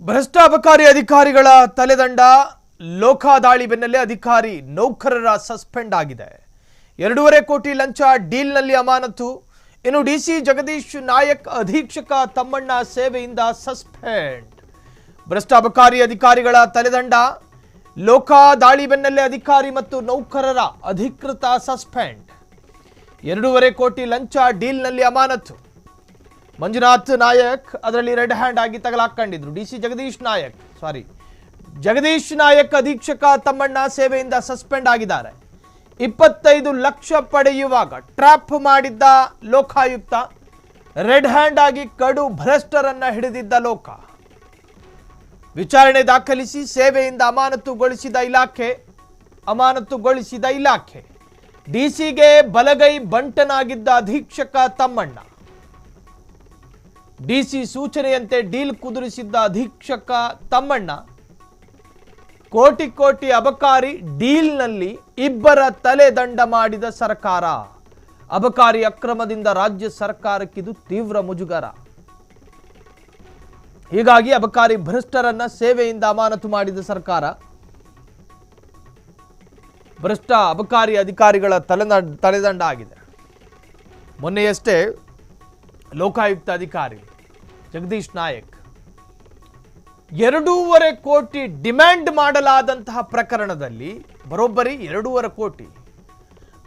ಭ್ರಷ್ಟ ಅಬಕಾರಿ ಅಧಿಕಾರಿಗಳ ತಲೆದಂಡ ಲೋಕಾದಾಳಿ ಬೆನ್ನಲ್ಲೇ ಅಧಿಕಾರಿ ನೌಕರರ ಸಸ್ಪೆಂಡ್ ಆಗಿದೆ. 2.5 ಕೋಟಿ ಲಂಚ ಡೀಲ್ನಲ್ಲಿ ಅಮಾನತು. ಇನ್ನು ಡಿಸಿ ಜಗದೀಶ್ ನಾಯಕ್ ಅಧೀಕ್ಷಕ ತಮ್ಮಣ್ಣ ಸೇವೆಯಿಂದ ಸಸ್ಪೆಂಡ್. ಭ್ರಷ್ಟ ಅಬಕಾರಿ ಅಧಿಕಾರಿಗಳ ತಲೆದಂಡ ಲೋಕಾದಾಳಿ ಬೆನ್ನಲ್ಲೇ ಅಧಿಕಾರಿ ಮತ್ತು ನೌಕರರ ಅಧಿಕೃತ ಸಸ್ಪೆಂಡ್. 2.5 ಕೋಟಿ ಲಂಚ ಡೀಲ್ನಲ್ಲಿ ಅಮಾನತು. ಮಂಜುನಾಥ್ ನಾಯಕ್ ಅದರಲ್ಲಿ ರೆಡ್ ಹ್ಯಾಂಡ್ ಆಗಿ ತಗಲಾಕೊಂಡಿದ್ರು. ಡಿಸಿ ಜಗದೀಶ್ ನಾಯಕ್ ಅಧೀಕ್ಷಕ ತಮ್ಮಣ್ಣ ಸೇವೆಯಿಂದ ಸಸ್ಪೆಂಡ್ ಆಗಿದ್ದಾರೆ. 25 ಲಕ್ಷ ಪಡೆಯುವಾಗ ಟ್ರ್ಯಾಪ್ ಮಾಡಿದ್ದ ಲೋಕಾಯುಕ್ತ, ರೆಡ್ ಹ್ಯಾಂಡ್ ಆಗಿ ಕಡು ಭ್ರಷ್ಟರನ್ನ ಹಿಡಿದಿದ್ದ ಲೋಕ. ವಿಚಾರಣೆ ದಾಖಲಿಸಿ ಸೇವೆಯಿಂದ ಅಮಾನತುಗೊಳಿಸಿದ ಇಲಾಖೆ. ಡಿಸಿಗೆ ಬಲಗೈ ಬಂಟನಾಗಿದ್ದ ಅಧೀಕ್ಷಕ ತಮ್ಮಣ್ಣ. ಡಿಸಿ ಸೂಚನೆಯಂತೆ ಡೀಲ್ ಕುದುರಿಸಿದ್ದ ಅಧೀಕ್ಷಕ ತಮ್ಮಣ್ಣ. ಕೋಟಿ ಅಬಕಾರಿ ಡೀಲ್ನಲ್ಲಿ ಇಬ್ಬರ ತಲೆ ದಂಡ ಮಾಡಿದ ಸರ್ಕಾರ. ಅಬಕಾರಿ ಅಕ್ರಮದಿಂದ ರಾಜ್ಯ ಸರ್ಕಾರಕ್ಕಿದು ತೀವ್ರ ಮುಜುಗರ. ಹೀಗಾಗಿ ಅಬಕಾರಿ ಭ್ರಷ್ಟರನ್ನ ಸೇವೆಯಿಂದ ಅಮಾನತು ಮಾಡಿದ ಸರ್ಕಾರ. ಭ್ರಷ್ಟ ಅಬಕಾರಿ ಅಧಿಕಾರಿಗಳ ತಲೆದಂಡ ಆಗಿದೆ. ಮೊನ್ನೆಯಷ್ಟೇ ಲೋಕಾಯುಕ್ತ ಅಧಿಕಾರಿ ಜಗದೀಶ್ ನಾಯಕ್ 2.5 ಕೋಟಿ ಡಿಮ್ಯಾಂಡ್ ಮಾಡಲಾದಂತಹ ಪ್ರಕರಣದಲ್ಲಿ ಬರೋಬ್ಬರಿ 2.5 ಕೋಟಿ,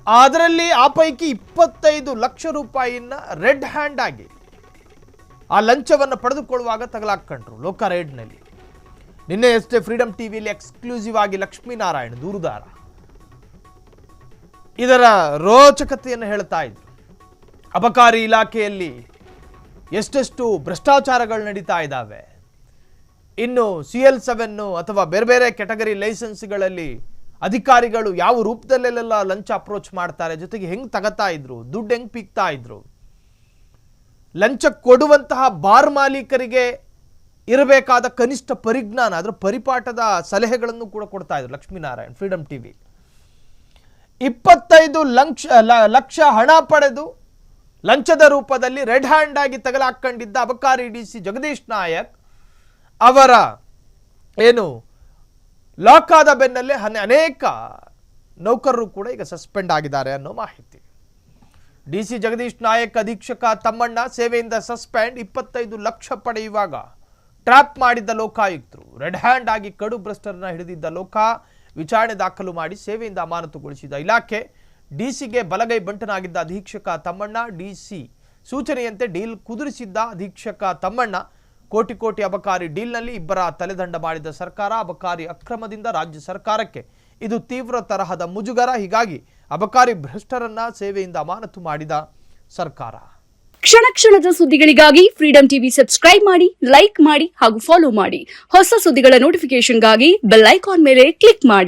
ಅದರಲ್ಲಿ ಆ ಪೈಕಿ 25 ಲಕ್ಷ ರೂಪಾಯಿನ ರೆಡ್ ಹ್ಯಾಂಡ್ ಆಗಿ ಆ ಲಂಚವನ್ನು ಪಡೆದುಕೊಳ್ಳುವಾಗ ತಗಲಾಕೊಂಡ್ರು ಲೋಕ ರೇಡ್ನಲ್ಲಿ. ನಿನ್ನೆಯಷ್ಟೇ ಫ್ರೀಡಂ ಟಿವಿಯಲ್ಲಿ ಎಕ್ಸ್ಕ್ಲೂಸಿವ್ ಆಗಿ ಲಕ್ಷ್ಮೀನಾರಾಯಣ ದೂರುದಾರ ಇದರ ರೋಚಕತೆಯನ್ನು ಹೇಳ್ತಾ ಇದ್ರು. ಅಬಕಾರಿ ಇಲಾಖೆಯಲ್ಲಿ ಎಷ್ಟೆಷ್ಟು ಭ್ರಷ್ಟಾಚಾರಗಳು ನಡೀತಾ ಇದ್ದಾವೆ. ಇನ್ನು CL7 ಅಥವಾ ಬೇರೆ ಕೆಟಗರಿ ಲೈಸೆನ್ಸ್ಗಳಲ್ಲಿ ಅಧಿಕಾರಿಗಳು ಯಾವ ರೂಪದಲ್ಲೆಲ್ಲ ಲಂಚ ಅಪ್ರೋಚ್ ಮಾಡ್ತಾರೆ, ಜೊತೆಗೆ ಹೆಂಗ್ ತಗತಾ ಇದ್ರು, ದುಡ್ಡು ಹೆಂಗ್ ಪೀಕ್ತಾ ಇದ್ರು, ಲಂಚ ಕೊಡುವಂತಹ ಬಾರ್ ಮಾಲೀಕರಿಗೆ ಇರಬೇಕಾದ ಕನಿಷ್ಠ ಪರಿಜ್ಞಾನ, ಅದರ ಪರಿಪಾಠದ ಸಲಹೆಗಳನ್ನು ಕೂಡ ಕೊಡ್ತಾ ಇದ್ರು ಲಕ್ಷ್ಮೀನಾರಾಯಣ್ ಫ್ರೀಡಂ ಟಿವಿ. 25 ಲಕ್ಷ ಹಣ ಪಡೆದು ಲಂಚದ ರೂಪದಲ್ಲಿ ರೆಡ್ ಹ್ಯಾಂಡ್ ಆಗಿ ತಗಲಾಕೊಂಡಿದ್ದ ಅಬಕಾರಿ ಡಿಸಿ ಜಗದೀಶ್ ನಾಯಕ್ ಅವರ ಲಾಕ್ ಆದ ಬೆನ್ನಲ್ಲೇ ಅನೇಕ ನೌಕರರು ಕೂಡ ಈಗ ಸಸ್ಪೆಂಡ್ ಆಗಿದ್ದಾರೆ ಅನ್ನೋ ಮಾಹಿತಿ. ಡಿಸಿ ಜಗದೀಶ್ ನಾಯಕ್ ಅಧೀಕ್ಷಕ ತಮ್ಮಣ್ಣ ಸೇವೆಯಿಂದ ಸಸ್ಪೆಂಡ್. 25 ಲಕ್ಷ ಪಡೆಯುವಾಗ ಟ್ರ್ಯಾಪ್ ಮಾಡಿದ್ದ ಲೋಕಾಯುಕ್ತರು, ರೆಡ್ ಹ್ಯಾಂಡ್ ಆಗಿ ಕಡು ಭ್ರಷ್ಟರನ್ನ ಹಿಡಿದಿದ್ದ ಲೋಕ. ವಿಚಾರಣೆ ದಾಖಲು ಮಾಡಿ ಸೇವೆಯಿಂದ ಅಮಾನತುಗೊಳಿಸಿದ ಇಲಾಖೆ. ಡಿಸಿಗೆ ಬಲಗೈ ಬಂಟನಾಗಿದ್ದ ಅಧೀಕ್ಷಕ ತಮ್ಮಣ್ಣ. ಡಿಸಿ ಸೂಚನೆಯಂತೆ ಡೀಲ್ ಕುದುರಿಸಿದ್ದ ಅಧೀಕ್ಷಕ ತಮ್ಮಣ್ಣ. ಕೋಟಿ ಅಬಕಾರಿ ಡೀಲ್ನಲ್ಲಿ ಇಬ್ಬರ ತಲೆದಂಡ ಮಾಡಿದ ಸರ್ಕಾರ. ಅಬಕಾರಿ ಅಕ್ರಮದಿಂದ ರಾಜ್ಯ ಸರ್ಕಾರಕ್ಕೆ ಇದು ತೀವ್ರ ತರಹದ ಮುಜುಗರ. ಹೀಗಾಗಿ ಅಬಕಾರಿ ಭ್ರಷ್ಟರನ್ನ ಸೇವೆಯಿಂದ ಅಮಾನತು ಮಾಡಿದ ಸರ್ಕಾರ. ಕ್ಷಣದ ಸುದ್ದಿಗಳಿಗಾಗಿ ಫ್ರೀಡಂ ಟಿವಿ ಸಬ್ಸ್ಕ್ರೈಬ್ ಮಾಡಿ, ಲೈಕ್ ಮಾಡಿ ಹಾಗೂ ಫಾಲೋ ಮಾಡಿ. ಹೊಸ ಸುದ್ದಿಗಳ ನೋಟಿಫಿಕೇಶನ್ಗಾಗಿ ಬೆಲ್ ಐಕಾನ್ ಮೇಲೆ ಕ್ಲಿಕ್ ಮಾಡಿ.